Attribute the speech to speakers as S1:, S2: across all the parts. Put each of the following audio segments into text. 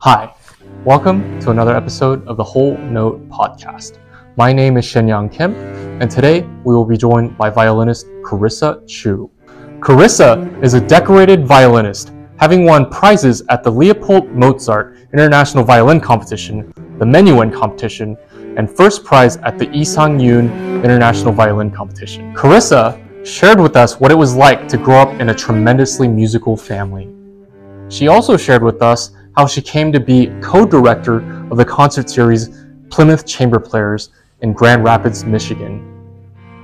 S1: Hi, welcome to another episode of the Whole Note Podcast. My name is Shenyang Kim, and today we will be joined by violinist Karisa Chiu. Karisa is a decorated violinist, having won prizes at the Leopold Mozart International Violin Competition, the Menuhin Competition, and first prize at the Isang Yoon International Violin Competition. Karisa shared with us what it was like to grow up in a tremendously musical family. She also shared with us how she came to be co-director of the concert series Plymouth Chamber Players in Grand Rapids, Michigan.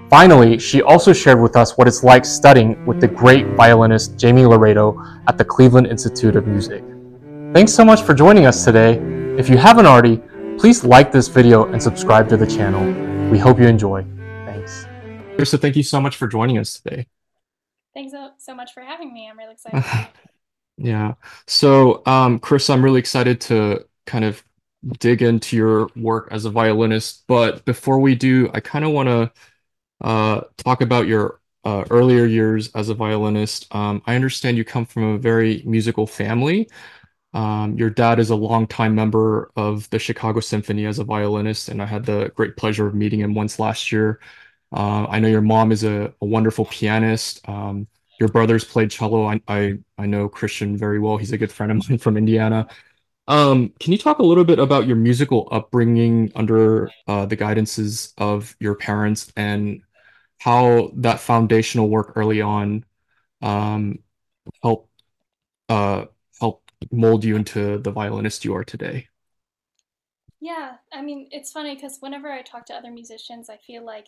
S1: Finally, she also shared with us what it's like studying with the great violinist Jamie Laredo at the Cleveland Institute of Music. Thanks so much for joining us today. If you haven't already, please like this video and subscribe to the channel. We hope you enjoy. Thanks. So thank you so much for joining us today.
S2: Thanks so much for having me. I'm really excited.
S1: Yeah. So, Chris, I'm really excited to kind of dig into your work as a violinist. But before we do, I kind of want to talk about your earlier years as a violinist. I understand you come from a very musical family. Your dad is a longtime member of the Chicago Symphony as a violinist, and I had the great pleasure of meeting him once last year. I know your mom is a wonderful pianist. Your brothers played cello. I know Christian very well. He's a good friend of mine from Indiana. Can you talk a little bit about your musical upbringing under the guidances of your parents and how that foundational work early on um, helped helped mold you into the violinist you are today?
S2: Yeah, I mean, it's funny because whenever I talk to other musicians, I feel like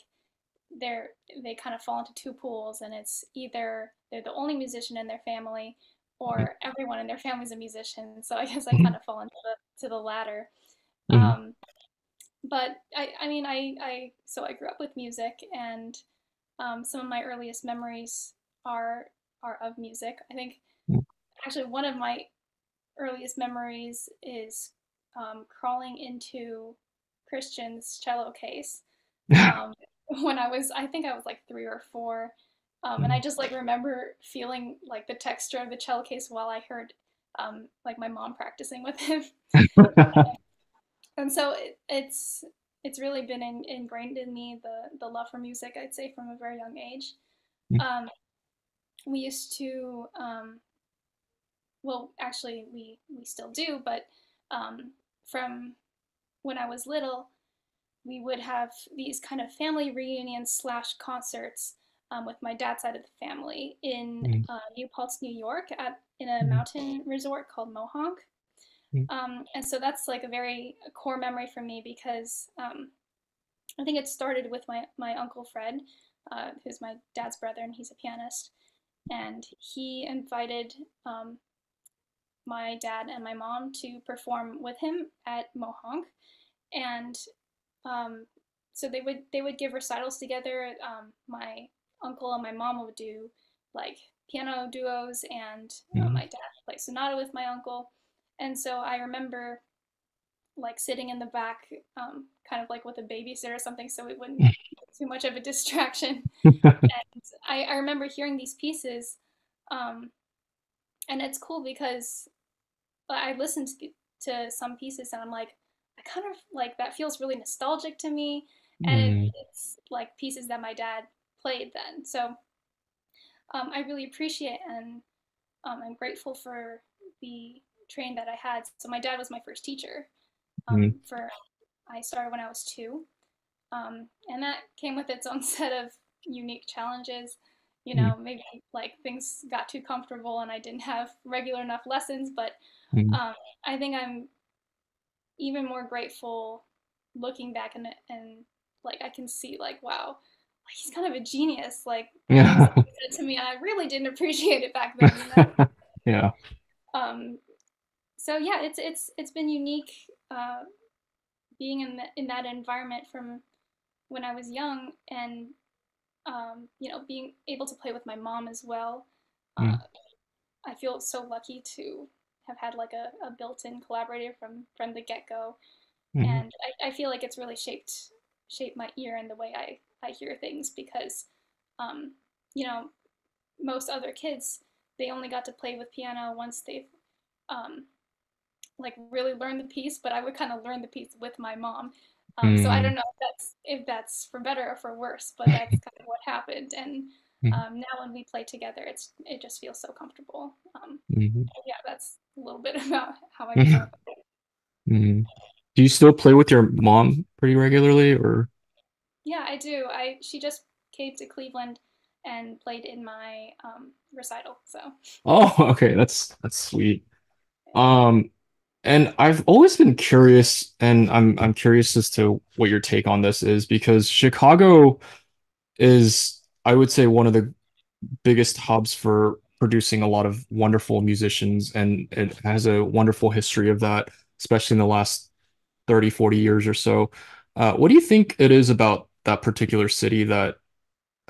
S2: they kind of fall into two pools, and it's either they're the only musician in their family or everyone in their family's a musician. So I guess I kind
S1: Mhm,
S2: of fall into the latter.
S1: mhm,
S2: Um, but I mean, I grew up with music, and some of my earliest memories are are of music. I think actually one of my earliest memories is crawling into Christian's cello case um, when I think I was like 3 or 4. And I
S1: mhm.
S2: just like remember feeling like the texture of the cello case while I heard like my mom practicing with him. And so it's really been ingrained in me the love for music, I'd say, from a very young age. Um, we used to well, actually, we still do, but from when I was little, we would have these kind of family reunions slash concerts with my dad's side of the family in New Paltz, New York, in a mountain resort called Mohonk. And so that's like a very core memory for me because I think it started with my uncle Fred, who's my dad's brother, and he's a pianist. And he invited my dad and my mom to perform with him at Mohonk, and um, so they would give recitals together. My uncle and my mom would do like piano duos, and my dad would play sonata with my uncle. And so I remember like sitting in the back, kind of like with a babysitter or something, so it wouldn't be too much of a distraction. And I remember hearing these pieces, um, and it's cool because I listened to some pieces and I'm like, I kind of like that feels really nostalgic to me, and it's like pieces that my dad played then. So I really appreciate and I'm grateful for the training that I had. So my dad was my first teacher. For I started when I was 2, and that came with its own set of unique challenges. You know, maybe like things got too comfortable and I didn't have regular enough lessons, but um, I think I'm even more grateful looking back and like I can see like wow, he's kind of a genius. Like the things that
S1: Yeah.
S2: he said to me, and I really didn't appreciate it back then. You know.
S1: Yeah.
S2: Um, so yeah, it's been unique being in that environment from when I was young, and you know, being able to play with my mom as well. Uh, I feel so lucky to have had like a built-in collaborator from the get-go, and I feel like it's really shaped my ear and the way I hear things because um, you know, most other kids, they only got to play with piano once they've um, like really learn the piece, but I would kind of learn the piece with my mom. So I
S1: Mm,
S2: don't know if that's for better or for worse, but that's kind of what happened. And
S1: mm,
S2: now when we play together, it just feels so comfortable.
S1: mm,
S2: Yeah, that's a little bit about how I grew
S1: mm,
S2: up.
S1: mm. Do you still play with your mom pretty regularly, or?
S2: Yeah, I do. I She just came to Cleveland and played in my recital. So
S1: Oh, okay, that's sweet. Um, and I've always been curious, and I'm curious as to what your take on this is, because Chicago is, I would say, one of the biggest hubs for producing a lot of wonderful musicians, and it has a wonderful history of that, especially in the last 30, 40 years or so. What do you think it is about that particular city that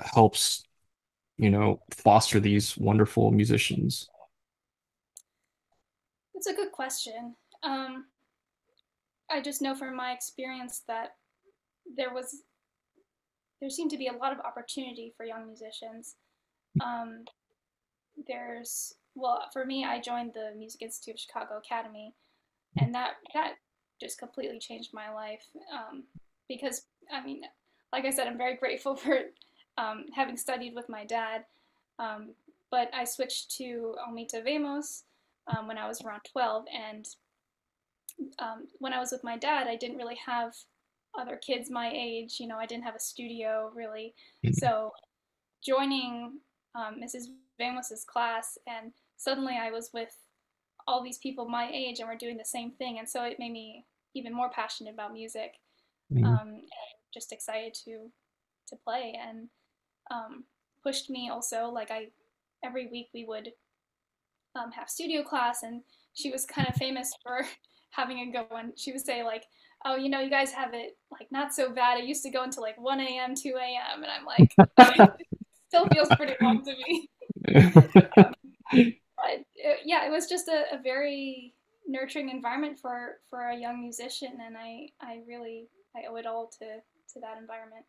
S1: helps, foster these wonderful musicians?
S2: it's a good question. Um, I just know from my experience that there was there seemed to be a lot of opportunity for young musicians. Um, for me, I joined the Music Institute of Chicago Academy, and that just completely changed my life. Because I mean, like I said, I'm very grateful for having studied with my dad. Um, but I switched to Almita Vemos when I was around 12, and when I was with my dad, I didn't really have other kids my age. I didn't have a studio really, so joining Mrs. Vamos's class, and suddenly I was with all these people my age, and we're doing the same thing, and so it made me even more passionate about music,
S1: Mhm,
S2: and just excited to play, and pushed me also. Like I, every week we would have studio class, and she was kind of famous for having a good one. She would say like, "Oh, you guys have it like not so bad. It used to go until like 1 a.m., 2 a.m." And I'm like, still feels pretty long to me. But yeah, it was just a very nurturing environment for a young musician, and I owe it all to that environment.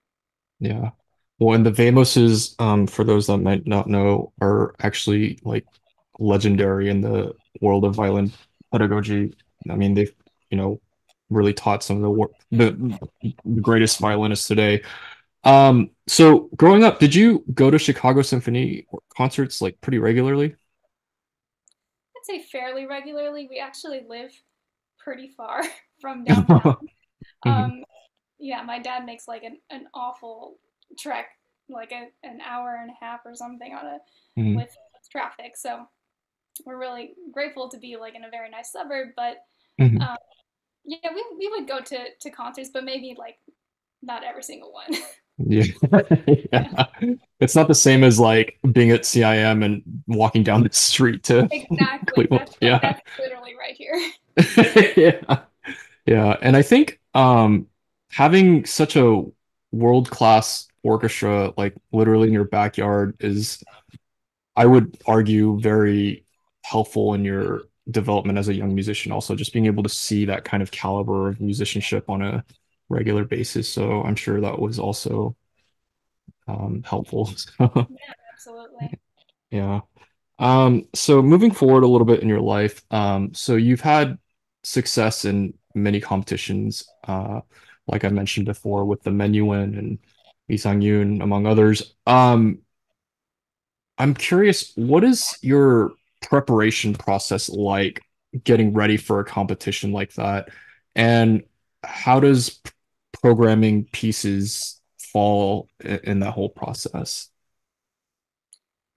S1: Yeah. Well, and the Vamoses, for those that might not know, are actually like legendary in the world of violin pedagogy. I mean, they've, you know, really taught some of the greatest violinists today. So growing up, did you go to Chicago Symphony concerts like pretty regularly?
S2: I'd say fairly regularly. We actually live pretty far from downtown.
S1: Mhm,
S2: Um, yeah, my dad makes like an awful trek, like an hour and a half or something on a
S1: mhm,
S2: with traffic. So we're really grateful to be like in a very nice suburb. But
S1: mhm.
S2: um, yeah, we would go to concerts, but maybe like not every single one.
S1: Yeah.
S2: Yeah,
S1: Yeah. It's not the same as like being at CIM and walking down the street to
S2: exactly.
S1: Cleveland. Yeah.
S2: That's literally right here.
S1: Yeah. Yeah. And I think having such a world-class orchestra like literally in your backyard is, I would argue, very helpful in your development as a young musician, also just being able to see that kind of caliber of musicianship on a regular basis. So I'm sure that was also helpful. So,
S2: Yeah, absolutely.
S1: yeah. So moving forward a little bit in your life, so you've had success in many competitions, like I mentioned before, with the Menuhin and Isangyun, among others. I'm curious, what is your preparation process like getting ready for a competition like that? And how does programming pieces fall in that whole process?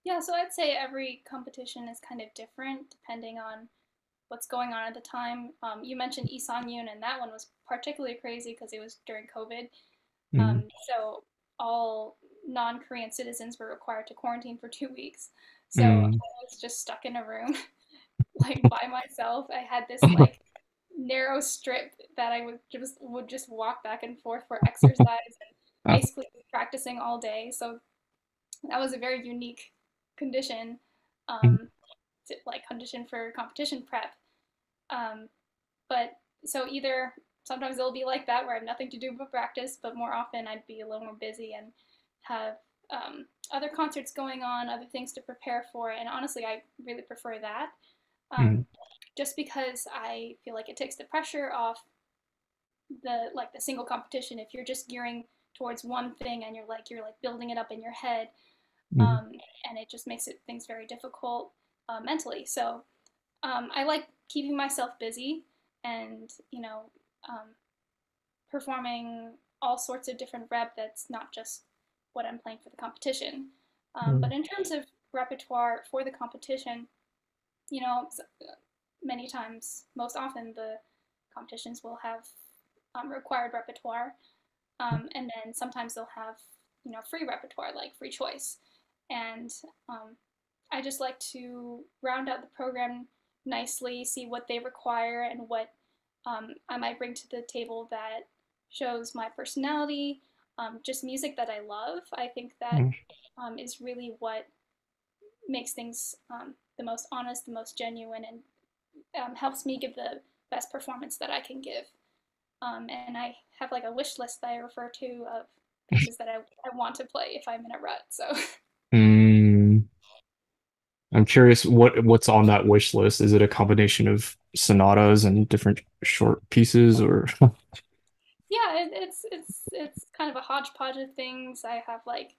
S2: Yeah, so I'd say every competition is kind of different depending on what's going on at the time. You mentioned Isan Yoon, and that one was particularly crazy because it was during COVID.
S1: Mm,
S2: So all non-Korean citizens were required to quarantine for 2 weeks. So I
S1: mm.
S2: was just stuck in a room, like by myself. I had this like narrow strip that I would just walk back and forth for exercise, and basically practicing all day. So that was a very unique condition, um, like condition for competition prep. Um, but so either sometimes it'll be like that where I have nothing to do but practice, but more often I'd be a little more busy and have other concerts going on, other things to prepare for, and honestly, I really prefer that. Um,
S1: Mm,
S2: just because I feel like it takes the pressure off the single competition. If you're just gearing towards one thing and you're like building it up in your head,
S1: Mhm.
S2: and it just makes things very difficult mentally. So I like keeping myself busy and um, performing all sorts of different rep that's not just what I'm playing for the competition. But
S1: Mhm.
S2: in terms of repertoire for the competition, you know, many times, most often, the competitions will have required repertoire, and then sometimes they'll have free repertoire like free choice, and I just like to round out the program nicely, see what they require and what I might bring to the table that shows my personality, just music that I love. I think that
S1: Mhm.
S2: is really what makes things the most honest, the most genuine, and helps me give the best performance that I can give. And I have like a wish list that I refer to of pieces that I want to play if I'm in a rut. So
S1: Mm, I'm curious what's on that wish list. Is it a combination of sonatas and different short pieces or
S2: yeah, it's kind of a hodgepodge of things. I have like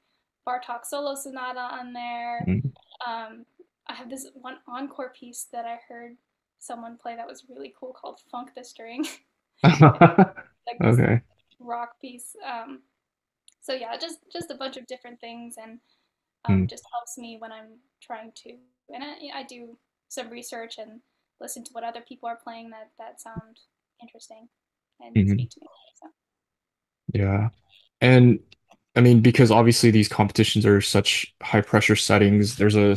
S2: Bartok solo sonata on there.
S1: Mm.
S2: I have this one encore piece that I heard someone play that was really cool called Funk the String. It's like this
S1: Okay.
S2: rock piece. So yeah, just a bunch of different things, and
S1: Mm.
S2: just helps me when I'm trying to. And I do some research and listen to what other people are playing that sound interesting and
S1: Mhm.
S2: speak to me. So
S1: Yeah. And I mean, because obviously these competitions are such high pressure settings, there's a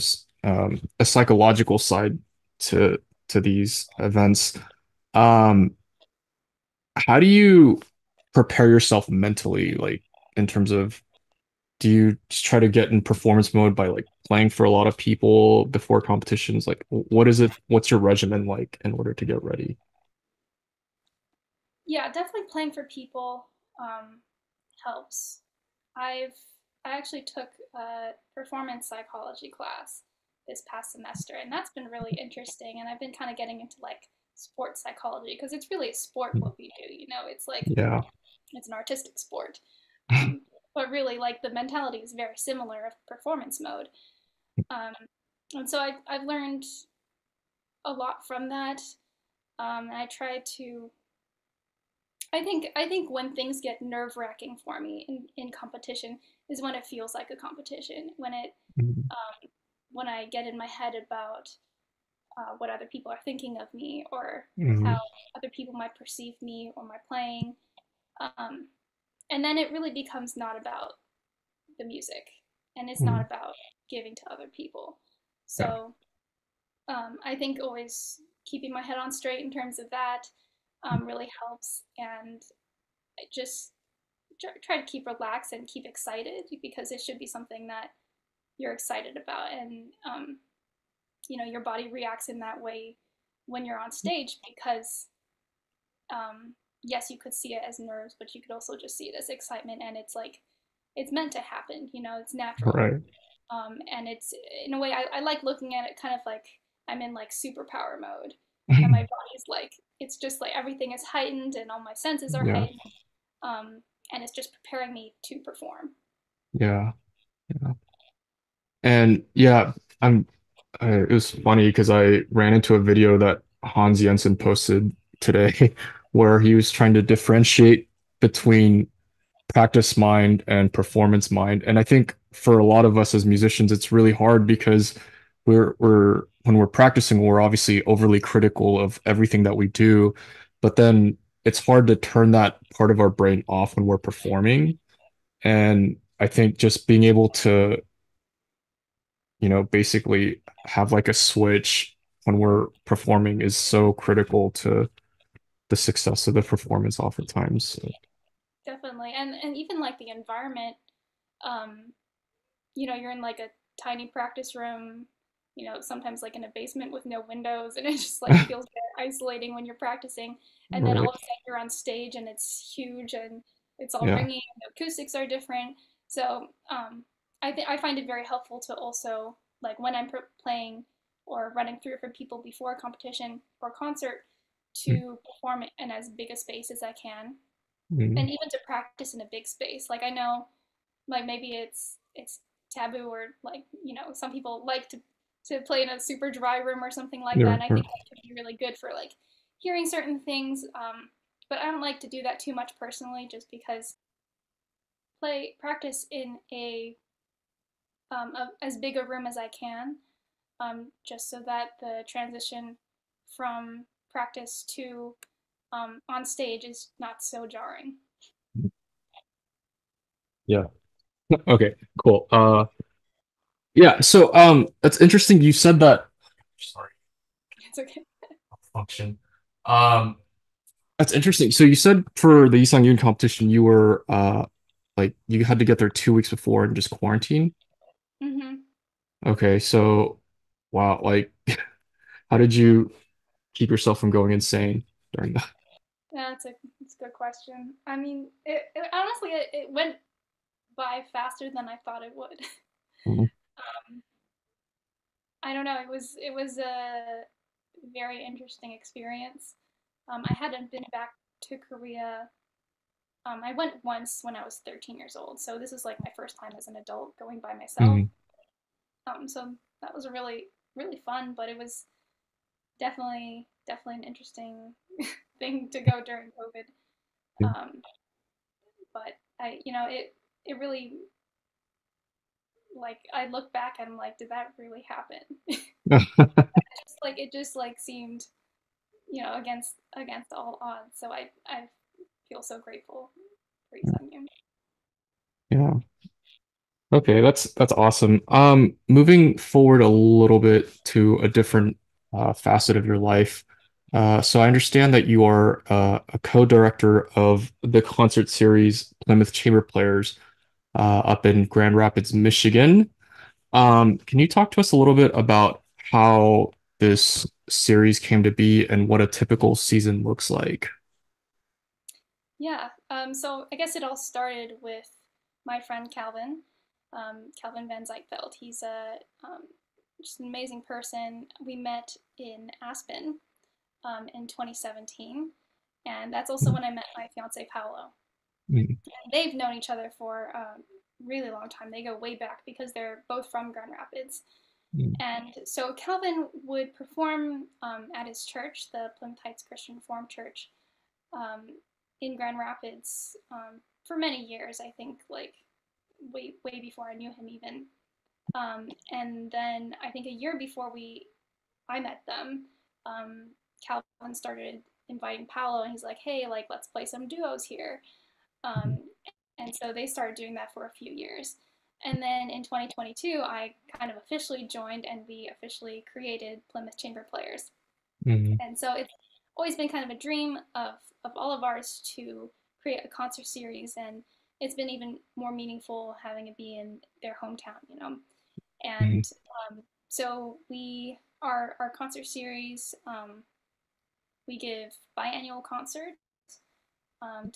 S1: psychological side to these events. Um, how do you prepare yourself mentally, like in terms of do you just try to get in performance mode by like playing for a lot of people before competitions? Like, what is it? What's your regimen like in order to get ready?
S2: yeah, definitely playing for people um, helps. I've I actually took a performance psychology class this past semester, and that's been really interesting. And I've been kind of getting into like sports psychology because it's really a sport what we do. It's like
S1: Yeah.
S2: it's an artistic sport, um, but really like the mentality is very similar of performance mode. Um, and so I've learned a lot from that. And I try to I think when things get nerve wracking for me in competition is when it feels like a competition. When I get in my head about what other people are thinking of me or how
S1: Mhm.
S2: other people might perceive me or my playing, um, and then it really becomes not about the music and it's not
S1: Mhm.
S2: about giving to other people.
S1: Yeah.
S2: So I think always keeping my head on straight in terms of that really helps, and I just try to keep relaxed and keep excited because it should be something that you're excited about, and your body reacts in that way when you're on stage because yes, you could see it as nerves, but you could also just see it as excitement, and it's like it's meant to happen. It's natural,
S1: Right.
S2: and it's in a way I like looking at it kind of like I'm in like superpower mode, and my body's like it's just like everything is heightened and all my senses are
S1: Yeah.
S2: heightened, and it's just preparing me to perform.
S1: Yeah. Yeah. And yeah, it was funny because I ran into a video that Hans Jensen posted today where he was trying to differentiate between practice mind and performance mind. And I think for a lot of us as musicians, it's really hard because we're when we're practicing, we're obviously overly critical of everything that we do, but then it's hard to turn that part of our brain off when we're performing. And I think just being able to basically have like a switch when we're performing is so critical to the success of the performance oftentimes. So,
S2: Definitely, and even like the environment, um, you're in like a tiny practice room, sometimes like in a basement with no windows, and it just like feels very isolating when you're practicing. And then all
S1: right.
S2: of a sudden you're on stage and it's huge and it's all
S1: Yeah.
S2: ringing, and the acoustics are different. So I find it very helpful to also like when I'm playing or running through it for people before a competition or concert to perform in as big a space as I can,
S1: Mm-hmm.
S2: and even to practice in a big space. Like I know, like maybe it's taboo, or like some people like to play in a super dry room or something like that.
S1: Sure,
S2: And I
S1: sure.
S2: think that can be really good for like hearing certain things. But I don't like to do that too much personally, just because play practice in as big a room as I can, just so that the transition from practice to on stage is not so jarring.
S1: Yeah. Okay, cool. Yeah, so that's interesting. You said that sorry,
S2: It's okay.
S1: function. Um that's interesting. So you said for the Yisang Yun competition you were like you had to get there 2 weeks before and just quarantine.
S2: Mm-hmm.
S1: Okay, so wow, like how did you keep yourself from going insane during that?
S2: Yeah, it's a good question. I mean, it honestly it went by faster than I thought it would.
S1: Mhm.
S2: um, I don't know. It was a very interesting experience. I hadn't been back to Korea. I went once when I was 13 years old, so this is like my first time as an adult going by myself.
S1: Mhm.
S2: So that was a really fun, but it was definitely an interesting thing to go during COVID. Um, but it really, like, I look back and I'm like, did that really happen? It just seemed, against all odds. So I feel so grateful for Isangyeon.
S1: Yeah. Okay, that's awesome. Moving forward a little bit to a different facet of your life. So I understand that you are a co-director of the concert series Plymouth Chamber Players up in Grand Rapids, Michigan. Can you talk to us a little bit about how this series came to be and what a typical season looks like?
S2: Yeah. So I guess it all started with my friend Calvin, Calvin Van Zijkveld. He's just an amazing person. We met in Aspen in 2017, and that's also when I met my fiance Paolo.
S1: Mm,
S2: And they've known each other for a really long time. They go way back because they're both from Grand Rapids.
S1: mm,
S2: And so Calvin would perform at his church, the Plymouth Heights Christian Reformed Church, um, in Grand Rapids for many years. I think like way before I knew him even. And then I think a year before I met them, um, Calvin started inviting Paolo, and he's like, "Hey, like let's play some duos here."
S1: mm,
S2: Um, and so they started doing that for a few years. And then in 2022, I kind of officially joined, and we officially created Plymouth Chamber Players.
S1: mm,
S2: And so it's always been kind of a dream of all of ours to create a concert series, and it's been even more meaningful having it be in their hometown.
S1: mm,
S2: And so our concert series, we give biannual concerts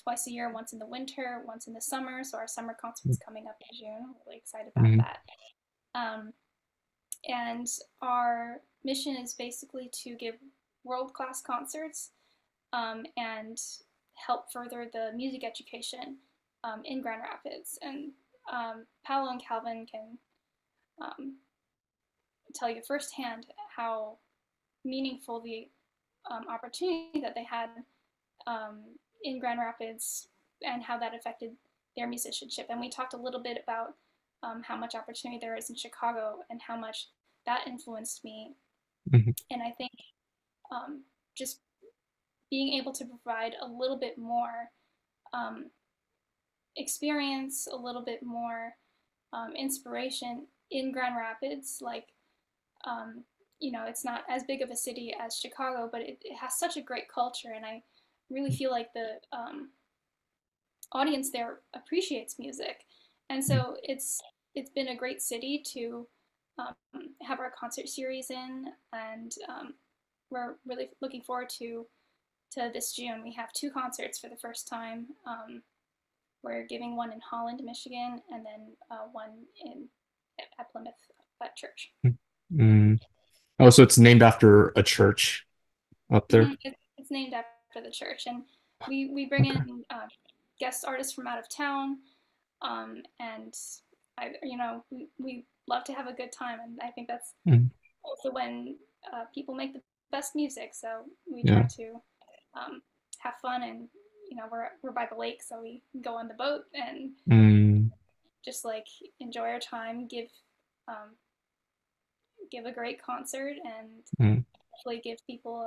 S2: twice a year, once in the winter, once in the summer. So our summer concert's coming up in June. We're really excited about
S1: mm,
S2: that. Um, and our mission is basically to give world-class concerts and help further the music education in Grand Rapids. And Paolo and Calvin can um, tell you firsthand how meaningful the opportunity that they had um, in Grand Rapids and how that affected their musicianship. And we talked a little bit about how much opportunity there is in Chicago and how much that influenced me.
S1: mm,
S2: And I think just being able to provide a little bit more um, experience, a little bit more inspiration in Grand Rapids, like um, it's not as big of a city as Chicago, but it has such a great culture, and I really feel like the audience there appreciates music, and
S1: mm,
S2: so it's been a great city to um, have our concert series in, and we're really looking forward to this June. We have two concerts for the first time. We're giving one in Holland, Michigan, and then one at Plymouth at church.
S1: mm. Oh, so it's named after a church up there.
S2: It's named after the church, and we bring
S1: Okay.
S2: in guest artists from out of town, and we love to have a good time, and I think that's
S1: Mm,
S2: also when people make the best music. So we try
S1: yeah.
S2: to um, have fun, and we're by the lake, so we go on the boat and
S1: Mm,
S2: just like enjoy our time, um, give a great concert, and
S1: mm,
S2: hopefully give people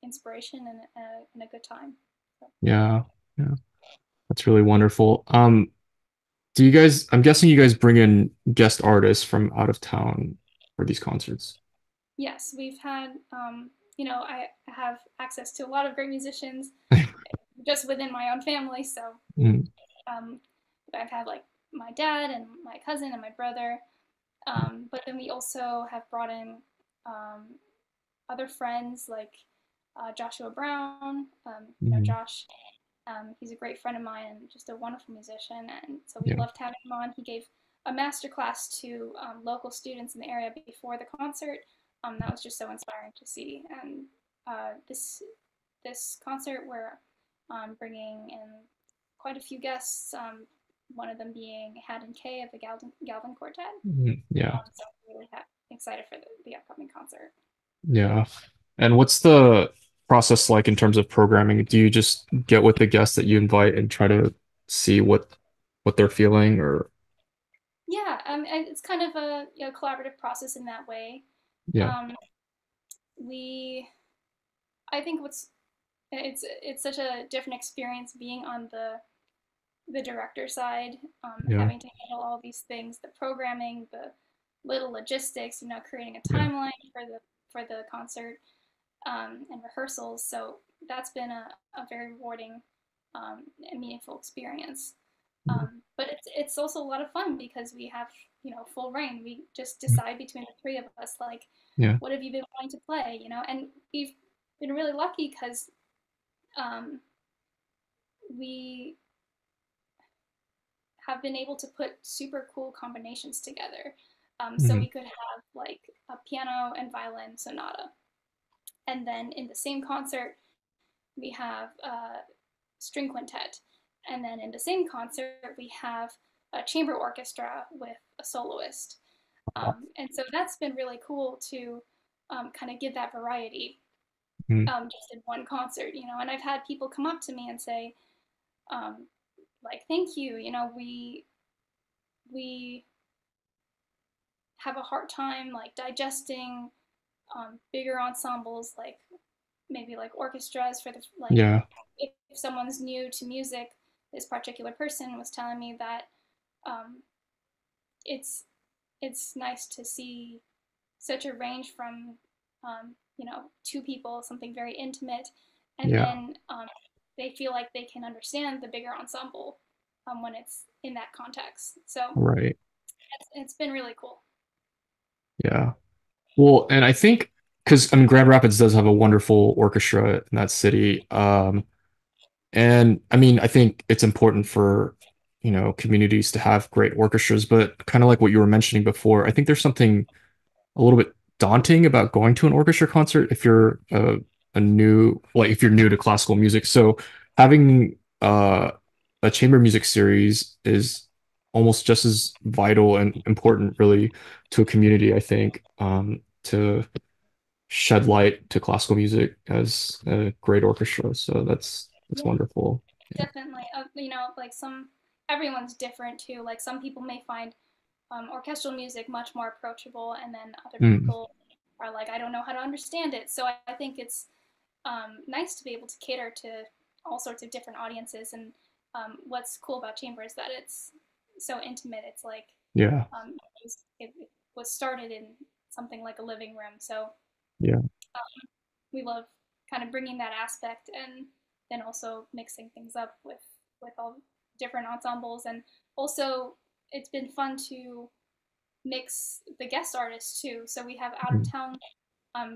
S2: inspiration and a good time. So,
S1: yeah. Yeah. That's really wonderful. Do you guys, I'm guessing you guys bring in guest artists from out of town for these concerts.
S2: yes, we've had, I have access to a lot of great musicians just within my own family. So
S1: Mm,
S2: um, I've had like my dad and my cousin and my brother. But then we also have brought in um, other friends like Joshua Brown.
S1: mm,
S2: Josh, he's a great friend of mine and just a wonderful musician. And so we
S1: yeah.
S2: loved having him on. He gave a master class to local students in the area before the concert. That was just so inspiring to see. And this concert, we're bringing in quite a few guests. One of them being Haddon Kay of the Galvin Quartet.
S1: Yeah.
S2: So I'm really excited for the upcoming concert.
S1: Yeah. And what's the process like in terms of programming? Do you just get with the guests that you invite and try to see what they're feeling or
S2: Yeah, and it's kind of a collaborative process in that way.
S1: yeah.
S2: Um, we, I think it's such a different experience being on the director side,
S1: Yeah.
S2: having to handle all these things, the programming, the little logistics, creating a
S1: Yeah.
S2: timeline for the concert, and rehearsals. So that's been a very rewarding and meaningful experience. But it's also a lot of fun because we have full reign. We just decide between the three of us, like,
S1: Yeah.
S2: what have you been wanting to play, and we've been really lucky because um, we have been able to put super cool combinations together. So
S1: Mhm.
S2: we could have like a piano and violin sonata, and then in the same concert we have a string quintet, and then in the same concert we have a chamber orchestra with a soloist. And so that's been really cool to kind of give that variety
S1: Mhm.
S2: just in one concert, And I've had people come up to me and say, um, like, "Thank you, we have a hard time like digesting bigger ensembles, like maybe like orchestras for the like
S1: Yeah.
S2: if someone's new to music." This particular person was telling me that um, it's it's nice to see such a range from two people, something very intimate, and
S1: Yeah.
S2: then they feel like they can understand the bigger ensemble when it's in that context. So
S1: Right.
S2: it's been really cool.
S1: Yeah. Well, and I think because I mean Grand Rapids does have a wonderful orchestra in that city. And I mean, I think it's important for, communities to have great orchestras, but kind of like what you were mentioning before, I think there's something a little bit daunting about going to an orchestra concert if you're if you're new to classical music. So having a chamber music series is almost just as vital and important really to a community, I think, to shed light to classical music as a great orchestra. So that's
S2: Yeah,
S1: wonderful. Yeah.
S2: definitely. Like everyone's different too. Like some people may find orchestral music much more approachable, and then other
S1: Mm,
S2: people are like, I don't know how to understand it. So I think it's nice to be able to cater to all sorts of different audiences. And what's cool about chamber is that it's so intimate. It's like
S1: yeah.
S2: it was started in something like a living room. So
S1: Yeah.
S2: we love kind of bringing that aspect and then also mixing things up with all different ensembles. And also it's been fun to mix the guest artists too. So we have out of
S1: Mm,
S2: town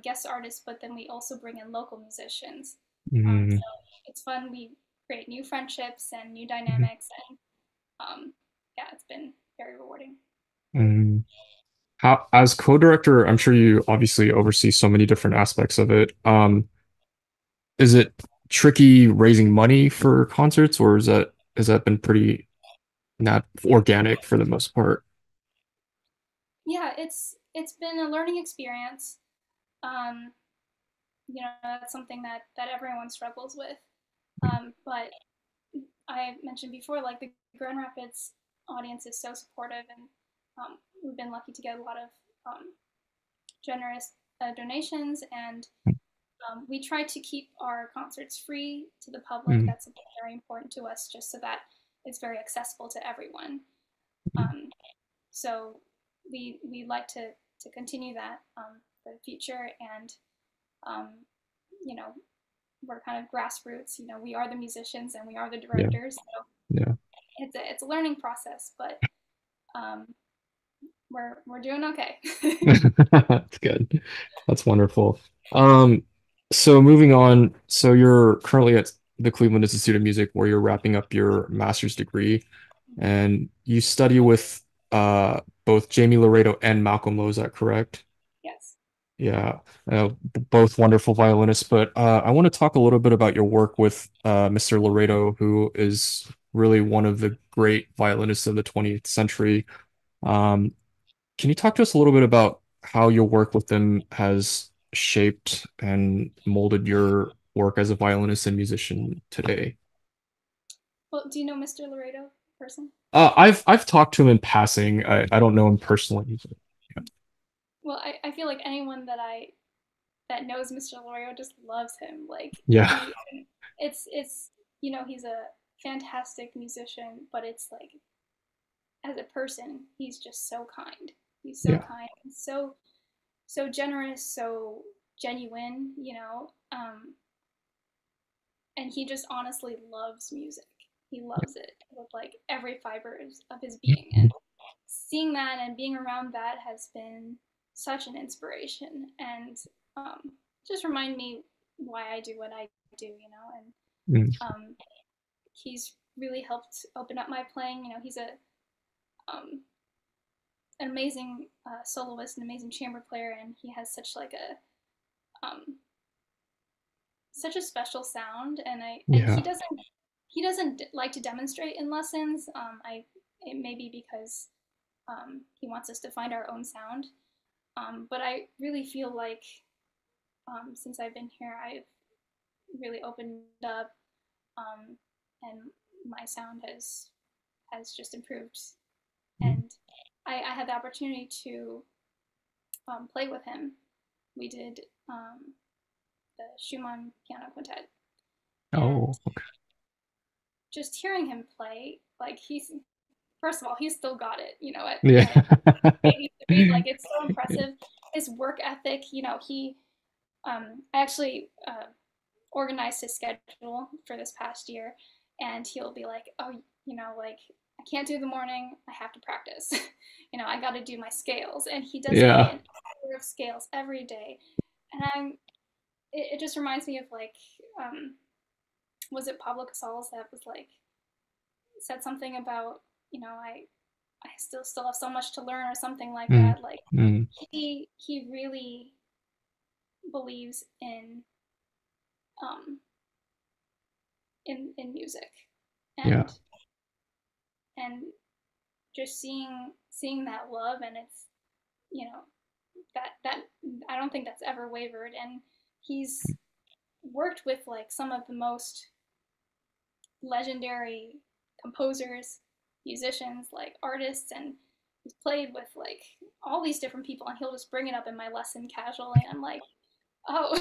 S2: guest artists, but then we also bring in local musicians.
S1: mm,
S2: So it's fun. We create new friendships and new
S1: mm,
S2: dynamics, and yeah, it's been very rewarding.
S1: mm. How, as co-director, I'm sure you obviously oversee so many different aspects of it. Is it tricky raising money for concerts, or has that been pretty not organic for the most part?
S2: Yeah, it's been a learning experience. Um, that's something that everyone struggles with. But I mentioned before, like the Grand Rapids audience is so supportive, and we've been lucky to get a lot of generous donations, and we try to keep our concerts free to the public.
S1: Mm,
S2: That's very important to us, just so that it's very accessible to everyone. Um, so we like to continue that for the future, and um, you know we're kind of grassroots. We are the musicians and we are the
S1: yeah,
S2: directors, so
S1: yeah.
S2: it's a learning process, but um, we're doing okay.
S1: That's good. That's wonderful. Um, so moving on, so you're currently at the Cleveland Institute of Music where you're wrapping up your master's degree and you study with both Jamie Laredo and Malcolm Lowe, is that correct?
S2: Yes.
S1: Yeah, both wonderful violinists, but I want to talk a little bit about your work with Mr. Laredo, who is really one of the great violinists of the 20th century. Um, can you talk to us a little bit about how your work with them has shaped and molded your work as a violinist and musician today?
S2: Well, do you know Mr. Laredo person?
S1: I've talked to him in passing. I don't know him personally. But
S2: Well, I feel like anyone that knows Mr. Laredo just loves him. Like
S1: yeah,
S2: it's he's a fantastic musician, but it's like as a person, he's just so kind. He's so
S1: yeah,
S2: kind and so generous, so genuine, and he just honestly loves music. He loves it with like every fiber of his being, and seeing that and being around that has been such an inspiration, and just remind me why I do what I do, and
S1: mm,
S2: um, he's really helped open up my playing. He's um, an amazing soloist, an amazing chamber player, and he has such a special sound, and
S1: yeah,
S2: he doesn't like to demonstrate in lessons. I It may be because he wants us to find our own sound, but I really feel like since I've been here, I've really opened up, um, and my sound has just improved.
S1: mm.
S2: And I had the opportunity to play with him. We did the Schumann Piano Quintet, and
S1: Oh, okay.
S2: just hearing him play, like he's first of all, he's still got it,
S1: Yeah,
S2: at 83, like it's so impressive. His work ethic, he I actually organized his schedule for this past year, and he'll be like, oh, like I can't do the morning, I have to practice. I got to do my scales, and he does like
S1: yeah,
S2: an hour of scales every day, and it just reminds me of like was it Pablo Casals that was like said something about I still have so much to learn or something like
S1: mm,
S2: that. Like
S1: mm,
S2: he really believes um in music,
S1: yeah,
S2: and and just seeing that love, and it's you know that I don't think that's ever wavered, and he's worked with like some of the most legendary composers, musicians, like artists, and he's played with like all these different people, and he'll just bring it up in my lesson casually, and I'm like, oh,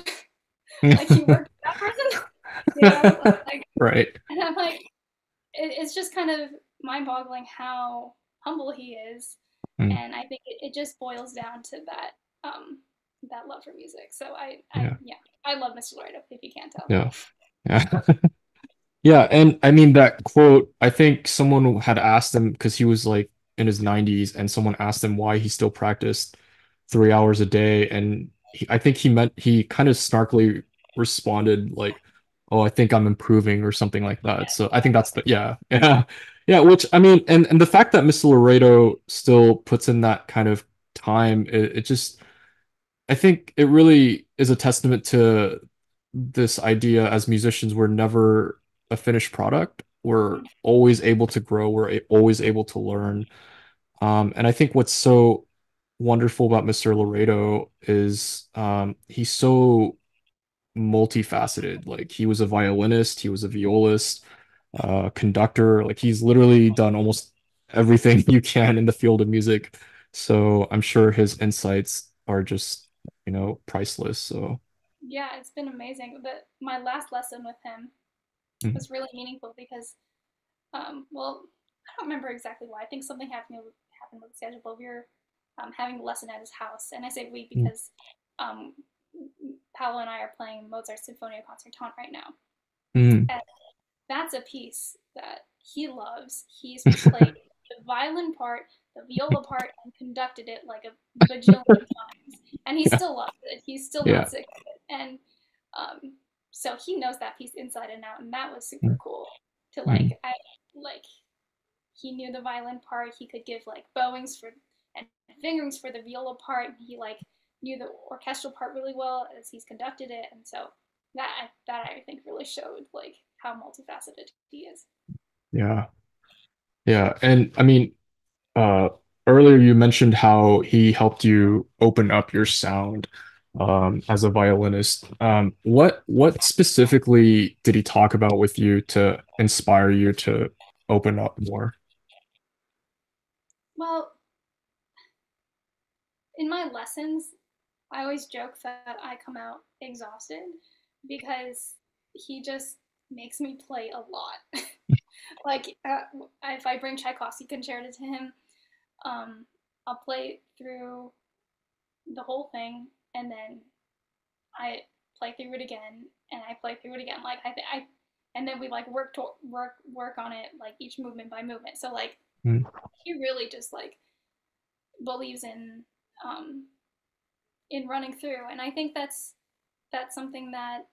S2: like you worked with that person, like,
S1: right.
S2: and I'm like, it's just kind of mind-boggling how humble he is,
S1: Mm,
S2: and I think it just boils down to that love for music. So
S1: yeah,
S2: yeah, I love Mr. Lloyd, if you can't tell.
S1: yeah, yeah. Yeah, and I mean that quote, I think someone had asked him because he was like in his 90s and someone asked him why he still practiced 3 hours a day and I think he meant he kind of snarkily responded like, "Oh, I think I'm improving" or something like that. So I think that's the yeah. Yeah. Yeah, which I mean and the fact that Mr. Laredo still puts in that kind of time, it just I think it really is a testament to this idea as musicians, we're never a finished product. We're always able to grow, always able to learn. And I think what's so wonderful about Mr. Laredo is he's so multifaceted. Like he was a violinist, he was a violist, conductor. Like he's literally done almost everything you can in the field of music. So I'm sure his insights are just, priceless. So,
S2: Yeah, it's been amazing. But my last lesson with him
S1: mm,
S2: was really meaningful because, well, I don't remember exactly why. I think something happened with the schedule, but we were having a lesson at his house, and I say we
S1: mm,
S2: because um, Paolo and I are playing Mozart's Sinfonia Concertante right now,
S1: mm.
S2: and that's a piece that he loves. He's played the violin part, the viola part, and conducted it like a bajillion times, and he
S1: Yeah,
S2: still loves it. He's still not
S1: yeah.
S2: sick of it, and um, so he knows that piece inside and out, and that was super
S1: Mm,
S2: cool. To
S1: mm,
S2: like he knew the violin part. He could give like bowings for and fingerings for the viola part. And he like knew the orchestral part really well as he's conducted it, and so that I think really showed like how multifaceted he is.
S1: yeah, yeah. And I mean, uh, earlier you mentioned how he helped you open up your sound as a violinist. What specifically did he talk about with you to inspire you to open up more?
S2: Well, in my lessons, I always joke that I come out exhausted because he just makes me play a lot. Like if I bring Tchaikovsky concerto to him, um, I'll play through the whole thing, and then I play through it again, and I play through it again. Like and then we like work on it like each movement by movement. So like
S1: Mm,
S2: he really just like believes um, in running through, and I think that's something that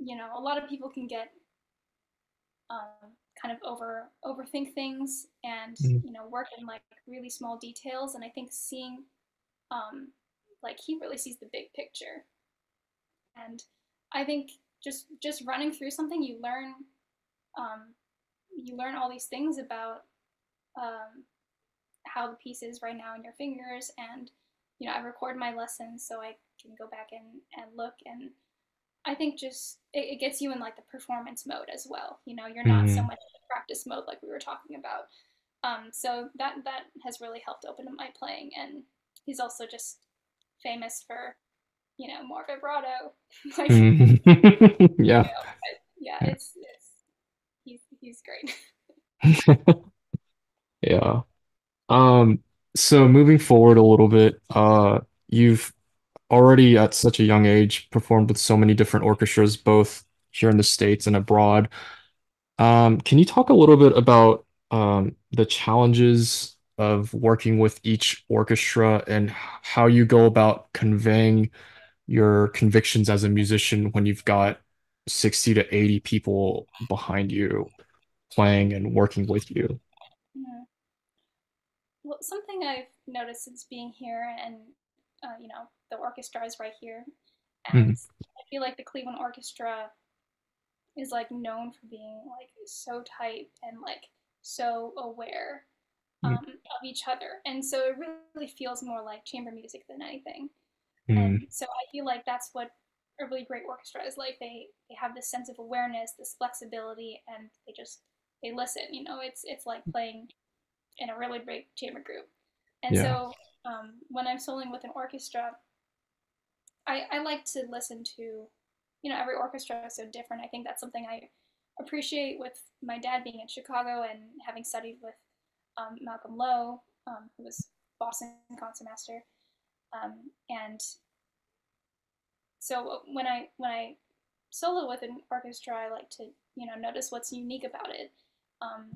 S2: a lot of people can get kind of overthink things and
S1: mm,
S2: work in like really small details. And I think seeing um, like he really sees the big picture. And I think just running through something, um, you learn all these things about um, how the piece is right now in your fingers. And I record my lessons so I can go back and look. And I think just it gets you in like the performance mode as well. You're not so
S1: mm.
S2: much in practice mode like we were talking about. So that has really helped open up my playing. And he's also just famous for more vibrato. Like
S1: Mm. Yeah.
S2: yeah, it's he's great.
S1: Yeah. So moving forward a little bit, you've already at such a young age performed with so many different orchestras, both here in the States and abroad. Can you talk a little bit about the challenges of working with each orchestra and how you go about conveying your convictions as a musician when you've got 60 to 80 people behind you playing and working with you?
S2: Mhm. Well, something I've noticed since being here, and the orchestra is right here, and
S1: Mm,
S2: I feel like the Cleveland Orchestra is like known for being like so tight and like so aware
S1: mm,
S2: of each other, and so it really feels more like chamber music than anything.
S1: mm,
S2: And so I feel like that's what a really great orchestra is like. They have this sense of awareness, this flexibility, and they listen. It's like playing in a really big chamber group. And
S1: yeah.
S2: so when I'm soloing with an orchestra, I like to listen to, every orchestra is so different. I think that's something I appreciate with my dad being in Chicago and having studied with Malcolm Lowe, who was Boston concertmaster. And so when I solo with an orchestra, I like to notice what's unique about it, um,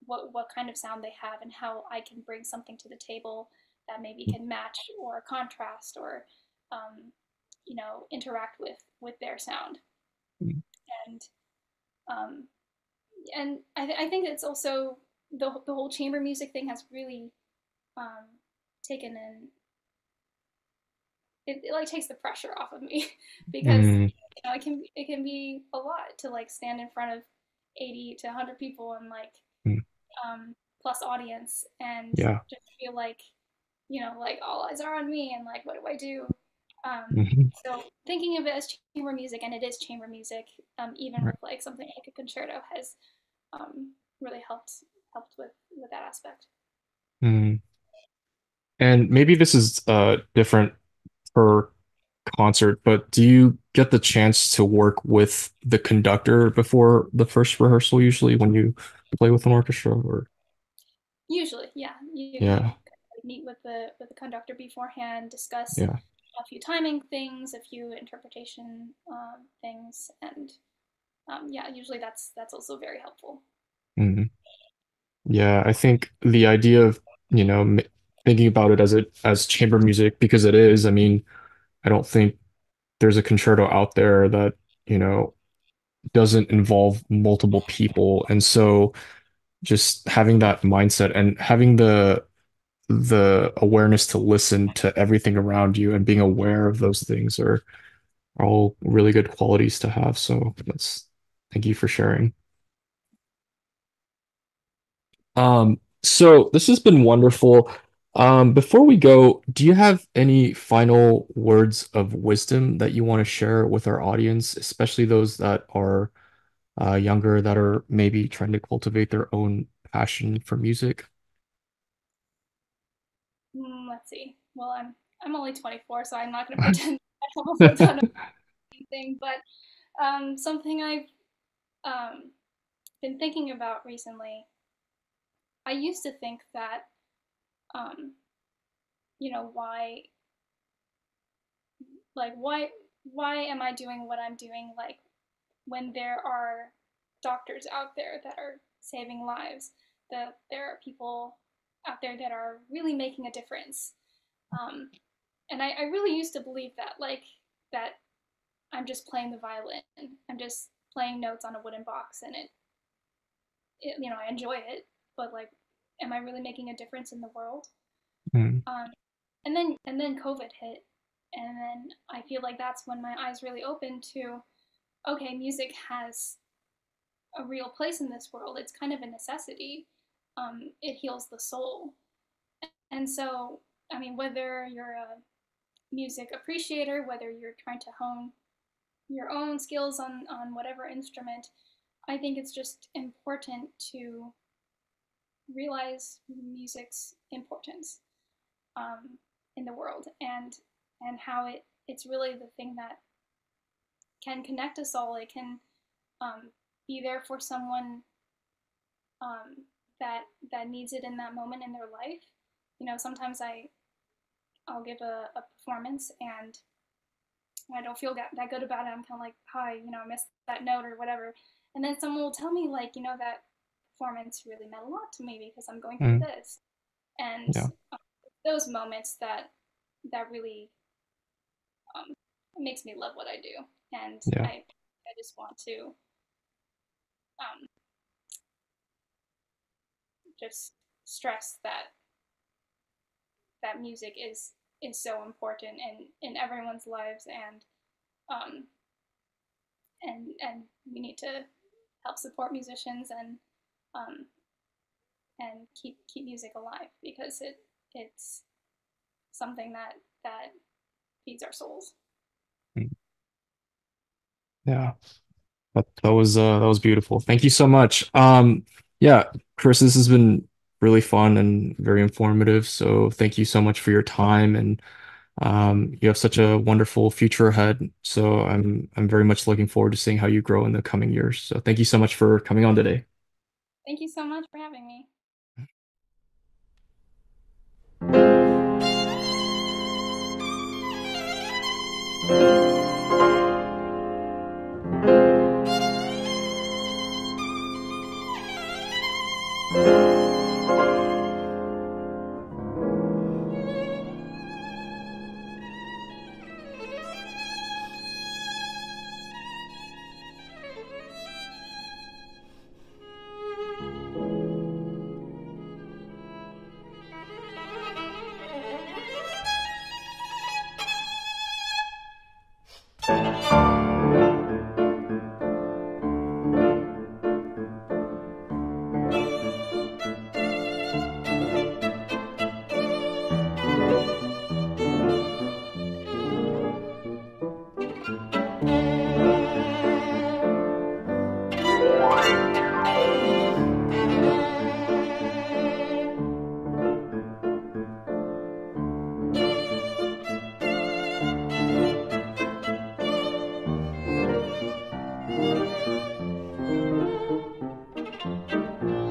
S2: what kind of sound they have, and how I can bring something to the table that maybe can match or contrast or um, interact with their sound.
S1: Mm,
S2: And um, I think it's also the whole chamber music thing has really um, taken in. It like takes the pressure off of me because
S1: Mm,
S2: it can be a lot to like stand in front of 80 to 100 people and like
S1: mm,
S2: plus audience and
S1: yeah.
S2: just feel like like all eyes are on me and like what do I do?
S1: Hmm.
S2: So thinking of it as chamber music, and it is chamber music, even
S1: Right.
S2: with like something like a concerto, has really helped with that aspect.
S1: Mm. And maybe this is different per concert, but do you get the chance to work with the conductor before the first rehearsal usually when you play with an orchestra or
S2: Usually, yeah,
S1: yeah,
S2: you meet with the conductor beforehand, discuss
S1: yeah.
S2: a few timing things, a few interpretation things, and yeah, usually that's also very helpful.
S1: Mhm. Yeah, I think the idea of, thinking about it as chamber music because it is, I mean, I don't think there's a concerto out there that, you know, doesn't involve multiple people. And so just having that mindset and having the awareness to listen to everything around you and being aware of those things are all really good qualities to have. So that's thank you for sharing. So this has been wonderful. Before we go, do you have any final words of wisdom that you want to share with our audience, especially those that are younger that are maybe trying to cultivate their own passion for music?
S2: Let's see. Well, I'm only 24, so I'm not going to pretend I have a full ton of anything. But something I've um, been thinking about recently. I used to think that um, why why am I doing what I'm doing? Like when there are doctors out there that are saving lives, that there are people out there that are really making a difference. Um, and I really used to believe that, like that I'm just playing the violin. I'm just playing notes on a wooden box, and I enjoy it. But like, am I really making a difference in the world?
S1: Mm,
S2: Um, and then COVID hit, and then I feel like that's when my eyes really opened to, okay, music has a real place in this world. It's kind of a necessity. It heals the soul, and so I mean, whether you're a music appreciator, whether you're trying to hone your own skills on whatever instrument, I think it's just important to realize music's importance um, in the world and how it's really the thing that can connect us all. It can be there for someone um, that needs it in that moment in their life. Sometimes I'll give a performance and I don't feel that good about it. I'm kind of like, hi, I missed that note or whatever. And then someone will tell me like, that performance really meant a lot to me because I'm going through
S1: mm,
S2: this. And
S1: yeah,
S2: um, those moments that really makes me love what I do. And
S1: yeah,
S2: I just want to um, just stress that music is so important in everyone's lives um, and we need to help support musicians um, and keep music alive because it's something that feeds our souls.
S1: mm, yeah. That was beautiful. Thank you so much. Yeah, Chris, this has been really fun and very informative. So thank you so much for your time and you have such a wonderful future ahead. So I'm very much looking forward to seeing how you grow in the coming years. So thank you so much for coming on today.
S2: Thank you so much for having me. you.